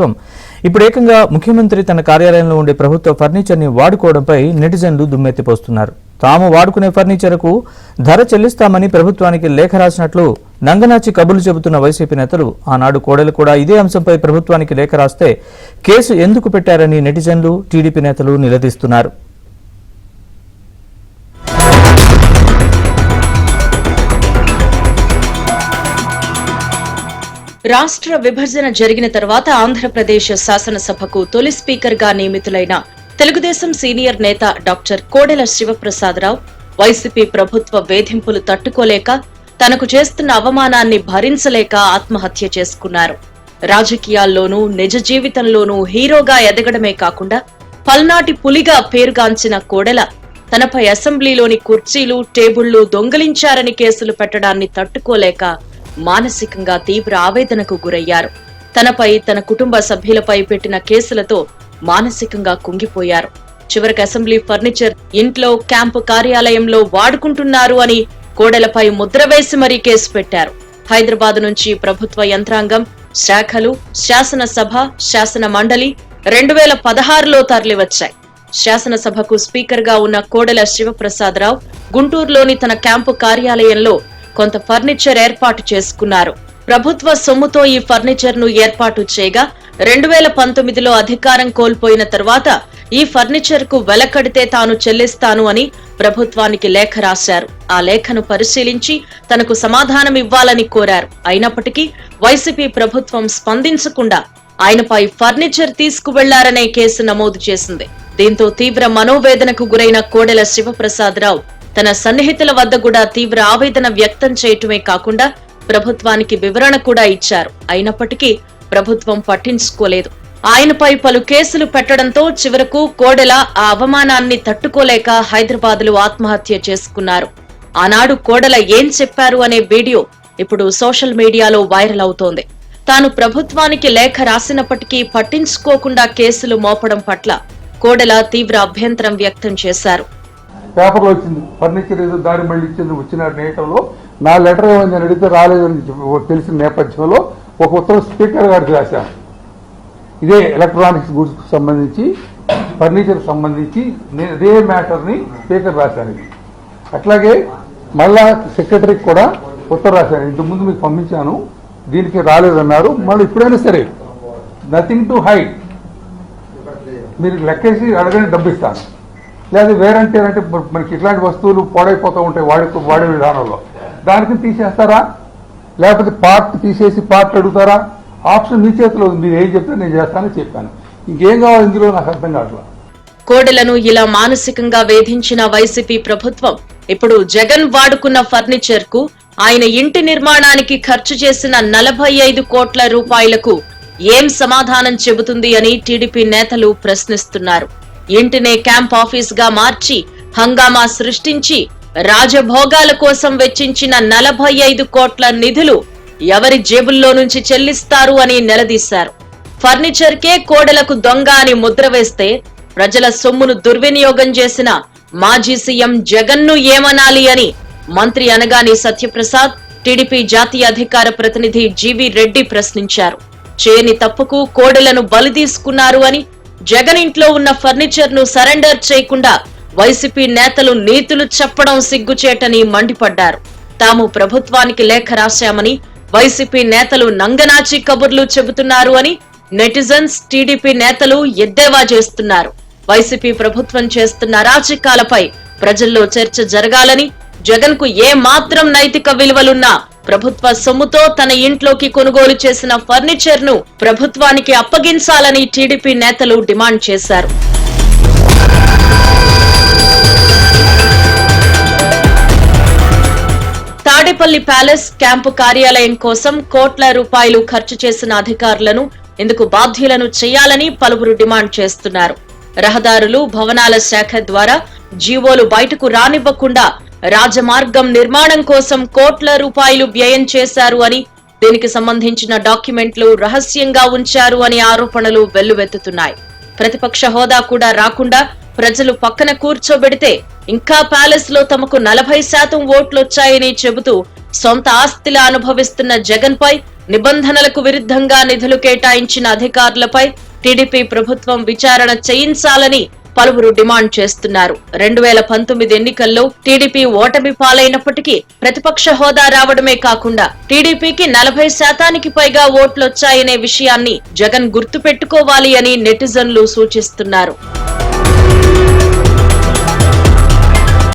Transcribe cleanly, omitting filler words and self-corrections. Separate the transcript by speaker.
Speaker 1: ప్రభుత్వం ఇప్పుడు ఏకంగా ముఖ్యమంత్రి తన కార్యాలయంలో ఉండే ప్రభుత్వ ఫర్నిచర్ ని వాడుకోవడంపై నెటిజన్లు దుమ్మెత్తిపోస్తున్నారు. తాము వాడుకునే ఫర్నిచర్కు ధర చెల్లిస్తామని ప్రభుత్వానికి లేఖ రాసినట్లు నంగనాచి కబుర్లు చెబుతున్న వైసీపీ నేతలు ఆనాడు కోడెలు కూడా ఇదే అంశంపై ప్రభుత్వానికి లేఖ రాస్తే కేసు ఎందుకు పెట్టారని నెటిజన్లు, టీడీపీ నేతలు నిలదీస్తున్నారు.
Speaker 2: రాష్ట్ర విభజన జరిగిన తర్వాత ఆంధ్రప్రదేశ్ శాసనసభకు తొలి స్పీకర్ గా నియమితులైన తెలుగుదేశం సీనియర్ నేత డాక్టర్ కోడెల శివప్రసాదరావు వైసీపీ ప్రభుత్వ వేధింపులు తట్టుకోలేక తనకు చేస్తున్న అవమానాన్ని భరించలేక ఆత్మహత్య చేసుకున్నారు. రాజకీయాల్లోనూ నిజ జీవితంలోనూ హీరోగా ఎదగడమే కాకుండా పల్నాటి పులిగా పేరుగాంచిన కోడెల తనపై అసెంబ్లీలోని కుర్చీలు, టేబుళ్లు దొంగిలించారని కేసులు పెట్టడాన్ని తట్టుకోలేక మానసికంగా తీవ్ర ఆవేదనకు గురయ్యారు. తనపై, తన కుటుంబ సభ్యులపై పెట్టిన కేసులతో మానసికంగా కుంగిపోయారు. చివరికి అసెంబ్లీ ఫర్నిచర్ ఇంట్లో, క్యాంపు కార్యాలయంలో వాడుకుంటున్నారు అని కోడెలపై ముద్ర వేసి మరీ కేసు పెట్టారు. హైదరాబాద్ నుంచి ప్రభుత్వ యంత్రాంగం, శాఖలు, శాసనసభ, శాసన మండలి 2016లో తరలివచ్చాయి. శాసనసభకు స్పీకర్ గా ఉన్న కోడెల శివప్రసాదరావు గుంటూరులోని తన క్యాంపు కార్యాలయంలో కొంత ఫర్నిచర్ ఏర్పాటు చేసుకున్నారు. ప్రభుత్వ సొమ్ముతో ఈ ఫర్నిచర్ ను ఏర్పాటు చేయగా 2019లో అధికారం కోల్పోయిన తర్వాత ఈ ఫర్నిచర్ కు వెలకడితే తాను చెల్లిస్తాను అని ప్రభుత్వానికి లేఖ రాశారు. ఆ లేఖను పరిశీలించి తనకు సమాధానం ఇవ్వాలని కోరారు. అయినప్పటికీ వైసీపీ ప్రభుత్వం స్పందించకుండా ఆయనపై ఫర్నిచర్ తీసుకువెళ్లారనే కేసు నమోదు చేసింది. దీంతో తీవ్ర మనోవేదనకు గురైన కోడెల శివప్రసాదరావు తన సన్నిహితుల వద్ద కూడా తీవ్ర ఆవేదన వ్యక్తం చేయటమే కాకుండా ప్రభుత్వానికి వివరణ కూడా ఇచ్చారు. అయినప్పటికీ ప్రభుత్వం పట్టించుకోలేదు. ఆయనపై పలు కేసులు పెట్టడంతో చివరకు కోడెల ఆ అవమానాన్ని తట్టుకోలేక హైదరాబాద్ లో ఆత్మహత్య చేసుకున్నారు. ఆనాడు కోడెల ఏం చెప్పారు అనే వీడియో ఇప్పుడు సోషల్ మీడియాలో వైరల్ అవుతోంది. తాను ప్రభుత్వానికి లేఖ రాసినప్పటికీ పట్టించుకోకుండా కేసులు మోపడం పట్ల కోడెల తీవ్ర అభ్యంతరం వ్యక్తం చేశారు.
Speaker 3: పేపర్లో వచ్చింది ఫర్నిచర్ ఏదో దారి మళ్ళీ ఇచ్చింది వచ్చిన నేటంలో నా లెటర్ ఏమైంది అని అడిగితే రాలేదని తెలిసిన నేపథ్యంలో ఒక ఉత్తరం స్పీకర్ గారికి రాశాను. ఇదే ఎలక్ట్రానిక్స్ గుడ్స్ సంబంధించి ఫర్నిచర్ సంబంధించి నేను ఇదే మ్యాటర్ని స్పీకర్ రాశాను. అట్లాగే మళ్ళా సెక్రటరీకి కూడా ఉత్తరం రాశాను. ఇంతకుముందు మీకు పంపించాను, దీనికి రాలేదన్నారు. మళ్ళీ ఇప్పుడైనా సరే నథింగ్ టు హైడ్, మీరు లెక్కేసి అడగని డబ్బు ఇస్తాను, లేదా వేరంటే అంటే మనకి ఇట్లాంటి వస్తువులు పాడైపోతూ ఉంటాయి వాడే విధానంలో, దానికి తీసేస్తారా లేకపోతే పార్ట్ తీసేసి పార్ట్ అడుగుతారా? ఆప్షన్ మీ చేతిలో ఉంది, మీరు ఏం చెప్తే నేను చేస్తానని చెప్పాను. ఇంకేం కావాలి ఇందులో నాకు అర్థం కావట్లా.
Speaker 2: కోడెలను ఇలా మానసికంగా వేధించిన వైసీపీ ప్రభుత్వం ఇప్పుడు జగన్ వాడుకున్న ఫర్నిచర్ కు, ఆయన ఇంటి నిర్మాణానికి ఖర్చు చేసిన 45 కోట్ల రూపాయలకు ఏం సమాధానం చెబుతుంది అని టీడీపీ నేతలు ప్రశ్నిస్తున్నారు. ఇంటినే క్యాంప్ ఆఫీస్ గా మార్చి హంగామా సృష్టించి రాజభోగాల కోసం వెచ్చించిన 45 కోట్ల నిధులు ఎవరి జేబుల్లో నుంచి చెల్లిస్తారు అని నిలదీశారు. ఫర్నిచర్ కే కోడెలకు దొంగ అని ముద్ర వేస్తే ప్రజల సొమ్మును దుర్వినియోగం చేసిన మాజీ సీఎం జగన్ ను ఏమనాలి అని మంత్రి అనగాని సత్యప్రసాద్, టీడీపీ జాతీయ అధికార ప్రతినిధి జీవీ రెడ్డి ప్రశ్నించారు. చేయని తప్పుకు కోడెలను బలి తీసుకున్నారు అని, జగన్ ఇంట్లో ఉన్న ఫర్నిచర్ ను సరెండర్ చేయకుండా వైసీపీ నేతలు నీతులు చెప్పడం సిగ్గుచేటని మండిపడ్డారు. తాము ప్రభుత్వానికి లేఖ రాశామని వైసీపీ నేతలు నంగనాచి కబుర్లు చెబుతున్నారు అని నెటిజన్స్, టీడీపీ నేతలు ఎద్దేవా చేస్తున్నారు. వైసీపీ ప్రభుత్వం చేస్తున్న అరాచకాలపై ప్రజల్లో చర్చ జరగాలని, జగన్ కు ఏ మాత్రం నైతిక విలువలున్నా ప్రభుత్వ సొమ్ముతో తన ఇంట్లోకి కొనుగోలు చేసిన ఫర్నిచర్ ను ప్రభుత్వానికి అప్పగించాలని టీడీపీ నేతలు డిమాండ్ చేశారు. తాడేపల్లి ప్యాలెస్ క్యాంపు కార్యాలయం కోసం కోట్ల రూపాయలు ఖర్చు చేసిన అధికారులను, ఇందుకు బాధ్యులను చేయాలని పలువురు డిమాండ్ చేస్తున్నారు. రహదారులు, భవనాల శాఖ ద్వారా జీవోలు బయటకు రానివ్వకుండా రాజమార్గం నిర్మాణం కోసం కోట్ల రూపాయలు వ్యయం చేశారు అని, దీనికి సంబంధించిన డాక్యుమెంట్లు రహస్యంగా ఉంచారు అని ఆరోపణలు వెల్లువెత్తుతున్నాయి. ప్రతిపక్ష హోదా కూడా రాకుండా ప్రజలు పక్కన కూర్చోబెడితే ఇంకా ప్యాలెస్ లో తమకు 40% ఓట్లొచ్చాయని చెబుతూ సొంత ఆస్తిలా అనుభవిస్తున్న జగన్ పై, నిబంధనలకు విరుద్ధంగా నిధులు కేటాయించిన అధికారులపై టీడీపీ ప్రభుత్వం విచారణ చేయించాలని పలువురు డిమాండ్ చేస్తున్నారు. 2019 ఎన్నికల్లో టీడీపీ ఓటమి పాలైనప్పటికీ ప్రతిపక్ష హోదా రావడమే కాకుండా టీడీపీకి 40% పైగా ఓట్లొచ్చాయనే విషయాన్ని జగన్ గుర్తుపెట్టుకోవాలి అని నెటిజన్లు సూచిస్తున్నారు.